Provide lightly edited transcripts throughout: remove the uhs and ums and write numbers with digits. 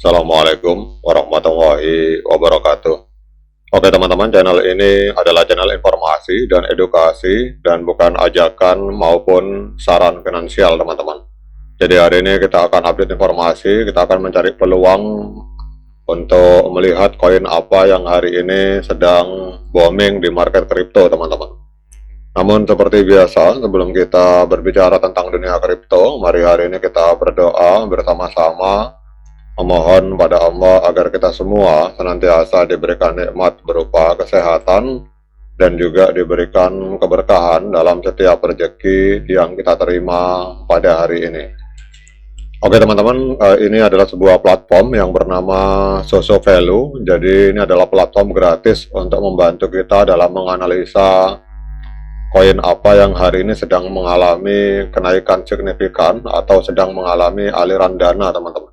Assalamualaikum warahmatullahi wabarakatuh. Oke teman-teman, channel ini adalah channel informasi dan edukasi dan bukan ajakan maupun saran finansial teman-teman. Jadi hari ini kita akan update informasi, kita akan mencari peluang untuk melihat koin apa yang hari ini sedang booming di market kripto teman-teman. Namun seperti biasa, sebelum kita berbicara tentang dunia kripto, mari hari ini kita berdoa bersama-sama memohon pada Allah agar kita semua senantiasa diberikan nikmat berupa kesehatan dan juga diberikan keberkahan dalam setiap rezeki yang kita terima pada hari ini. Oke teman-teman, ini adalah sebuah platform yang bernama Soso Value. Jadi ini adalah platform gratis untuk membantu kita dalam menganalisa koin apa yang hari ini sedang mengalami kenaikan signifikan atau sedang mengalami aliran dana teman-teman.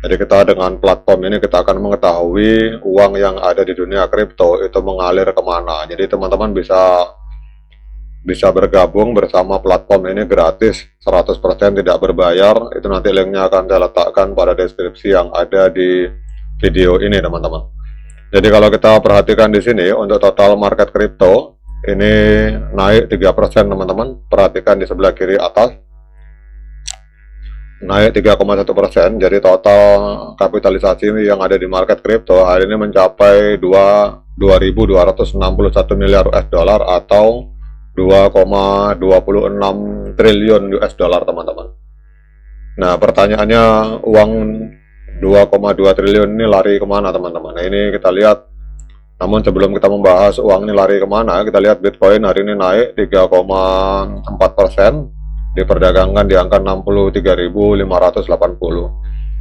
Jadi kita dengan platform ini kita akan mengetahui uang yang ada di dunia kripto itu mengalir kemana. Jadi teman-teman bisa bergabung bersama platform ini gratis, 100% tidak berbayar. Itu nanti linknya akan saya letakkan pada deskripsi yang ada di video ini teman-teman. Jadi kalau kita perhatikan di sini untuk total market kripto ini naik 3% teman-teman. Perhatikan di sebelah kiri atas naik 3,1%. Jadi total kapitalisasi yang ada di market kripto hari ini mencapai 2.261 miliar US dollar atau 2,26 triliun US dollar teman-teman. Nah pertanyaannya, uang 2,2 triliun ini lari kemana teman-teman? Nah ini kita lihat. Namun sebelum kita membahas uang ini lari kemana, kita lihat Bitcoin hari ini naik 3,4%, diperdagangkan di angka 63.580.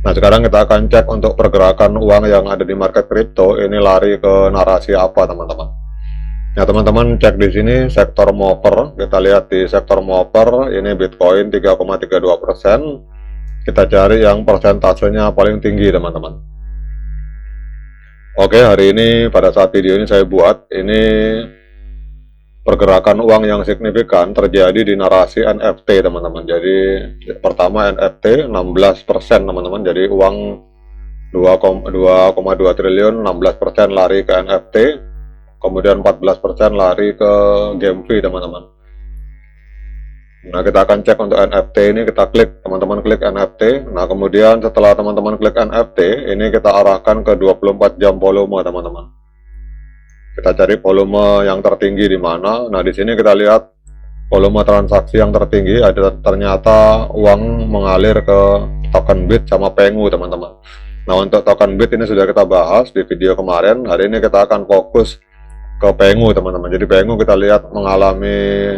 Nah sekarang kita akan cek untuk pergerakan uang yang ada di market kripto ini lari ke narasi apa teman-teman. Nah teman-teman cek di sini sektor Mover, kita lihat di sektor Mover ini Bitcoin 3,32%. Kita cari yang persentasenya paling tinggi teman-teman. Oke, hari ini pada saat video ini saya buat, ini pergerakan uang yang signifikan terjadi di narasi NFT teman-teman. Jadi pertama NFT 16% teman-teman. Jadi uang 2,2 triliun 16% lari ke NFT, kemudian 14% lari ke GameFi teman-teman. Nah kita akan cek untuk NFT ini, kita klik, teman-teman klik NFT. Nah kemudian setelah teman-teman klik NFT ini kita arahkan ke 24 jam volume teman-teman. Kita cari volume yang tertinggi di mana. Nah di sini kita lihat volume transaksi yang tertinggi ada ternyata uang mengalir ke token BIT sama Pengu teman-teman. Nah untuk token BIT ini sudah kita bahas di video kemarin. Hari ini kita akan fokus ke Pengu teman-teman. Jadi Pengu kita lihat mengalami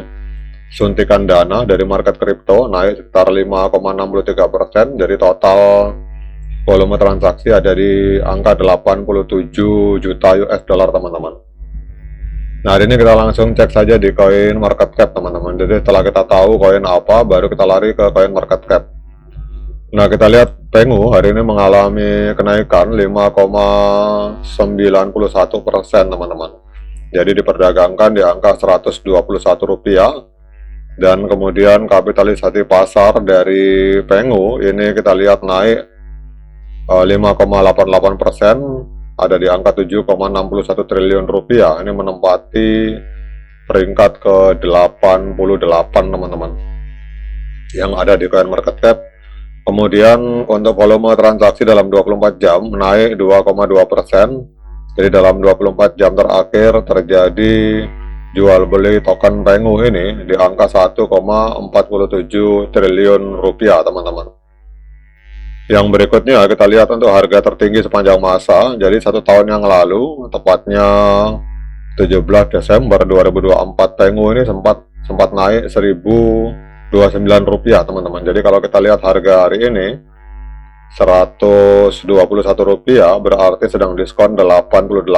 suntikan dana dari market kripto naik sekitar 5,63%. Jadi total volume transaksi ada di angka 87 juta US dollar teman-teman. Nah hari ini kita langsung cek saja di koin market cap teman-teman. Jadi setelah kita tahu koin apa, baru kita lari ke koin market cap. Nah kita lihat Pengu hari ini mengalami kenaikan 5,91% teman-teman. Jadi diperdagangkan di angka Rp121. Dan kemudian kapitalisasi pasar dari Pengu ini kita lihat naik 5,88%, ada di angka 7,61 triliun rupiah. Ini menempati peringkat ke-88 teman-teman yang ada di koin market cap. Kemudian untuk volume transaksi dalam 24 jam naik 2,2%. Jadi dalam 24 jam terakhir terjadi jual beli token Pengu ini di angka 1,47 triliun rupiah teman-teman. Yang berikutnya kita lihat untuk harga tertinggi sepanjang masa. Jadi 1 tahun yang lalu, tepatnya 17 Desember 2024, Pengu ini sempat naik 1.029 rupiah teman-teman. Jadi kalau kita lihat harga hari ini 121 rupiah berarti sedang diskon 88%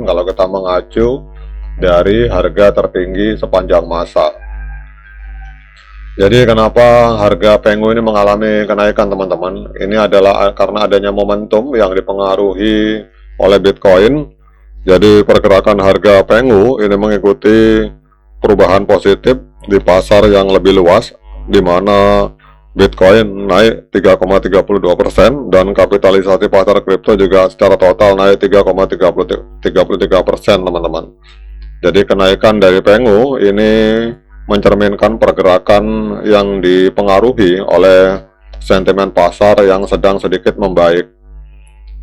kalau kita mengacu dari harga tertinggi sepanjang masa. Jadi kenapa harga Pengu ini mengalami kenaikan teman-teman? Ini adalah karena adanya momentum yang dipengaruhi oleh Bitcoin. Jadi pergerakan harga Pengu ini mengikuti perubahan positif di pasar yang lebih luas, di mana Bitcoin naik 3,32% dan kapitalisasi pasar kripto juga secara total naik 3,33%, teman-teman. Jadi kenaikan dari Pengu ini mencerminkan pergerakan yang dipengaruhi oleh sentimen pasar yang sedang sedikit membaik.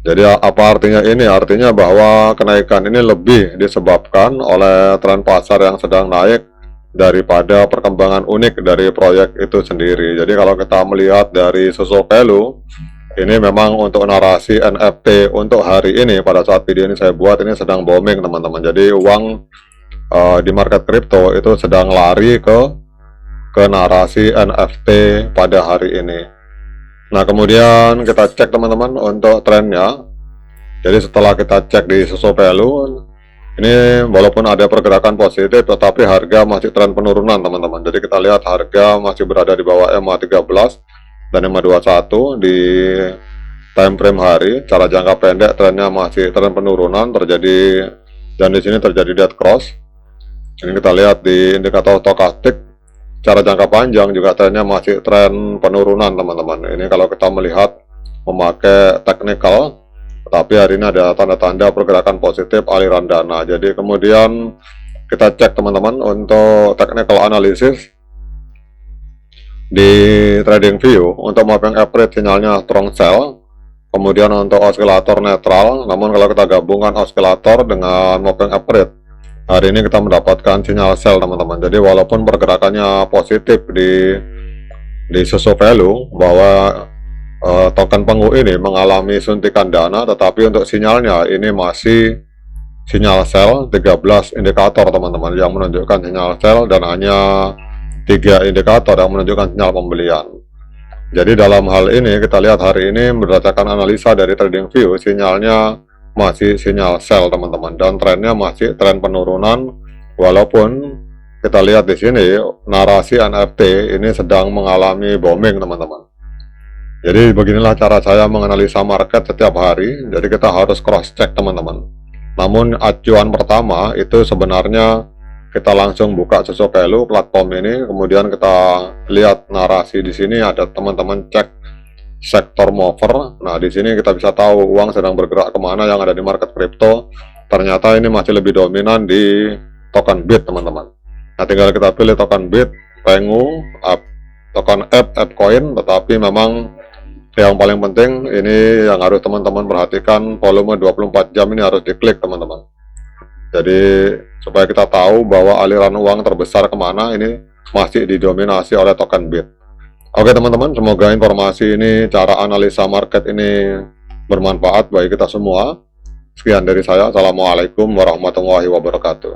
Jadi apa artinya ini? Artinya bahwa kenaikan ini lebih disebabkan oleh tren pasar yang sedang naik daripada perkembangan unik dari proyek itu sendiri. Jadi kalau kita melihat dari Soso Value, ini memang untuk narasi NFT untuk hari ini pada saat video ini saya buat ini sedang booming, teman-teman. Jadi uang di market kripto itu sedang lari ke narasi NFT pada hari ini. Nah, kemudian kita cek, teman-teman, untuk trennya. Jadi setelah kita cek di Soso Value, ini walaupun ada pergerakan positif, tetapi harga masih tren penurunan, teman-teman. Jadi kita lihat harga masih berada di bawah MA13 dan MA21 di time frame hari. Cara jangka pendek trennya masih tren penurunan terjadi, dan di sini terjadi dead cross. Ini kita lihat di indikator stokastik, cara jangka panjang juga trennya masih tren penurunan, teman-teman. Ini kalau kita melihat memakai technical, tapi hari ini ada tanda-tanda pergerakan positif aliran dana. Jadi kemudian kita cek, teman-teman, untuk technical analysis di TradingView. Untuk moving average sinyalnya strong sell, kemudian untuk osilator netral. Namun kalau kita gabungkan osilator dengan moving average, hari ini kita mendapatkan sinyal sell, teman-teman. Jadi walaupun pergerakannya positif di Soso Value bahwa token Pengu ini mengalami suntikan dana, tetapi untuk sinyalnya ini masih sinyal sell 13 indikator, teman-teman, yang menunjukkan sinyal sell, dan hanya 3 indikator yang menunjukkan sinyal pembelian. Jadi dalam hal ini kita lihat hari ini berdasarkan analisa dari TradingView, sinyalnya masih sinyal sell, teman-teman, dan trennya masih tren penurunan. Walaupun kita lihat di sini narasi NFT ini sedang mengalami booming, teman-teman. Jadi beginilah cara saya menganalisa market setiap hari. Jadi kita harus cross check, teman-teman. Namun acuan pertama itu sebenarnya kita langsung buka Soso Value platform ini, kemudian kita lihat narasi di sini, ada teman-teman cek sektor mover. Nah, di sini kita bisa tahu uang sedang bergerak kemana yang ada di market kripto. Ternyata ini masih lebih dominan di token BIT, teman-teman. Nah, tinggal kita pilih token BIT, Pengu, token ApeCoin. Tetapi memang yang paling penting ini yang harus teman-teman perhatikan, volume 24 jam ini harus diklik, teman-teman. Jadi supaya kita tahu bahwa aliran uang terbesar kemana ini masih didominasi oleh token BIT. Oke, teman-teman, semoga informasi ini, cara analisa market ini bermanfaat bagi kita semua. Sekian dari saya. Assalamualaikum warahmatullahi wabarakatuh.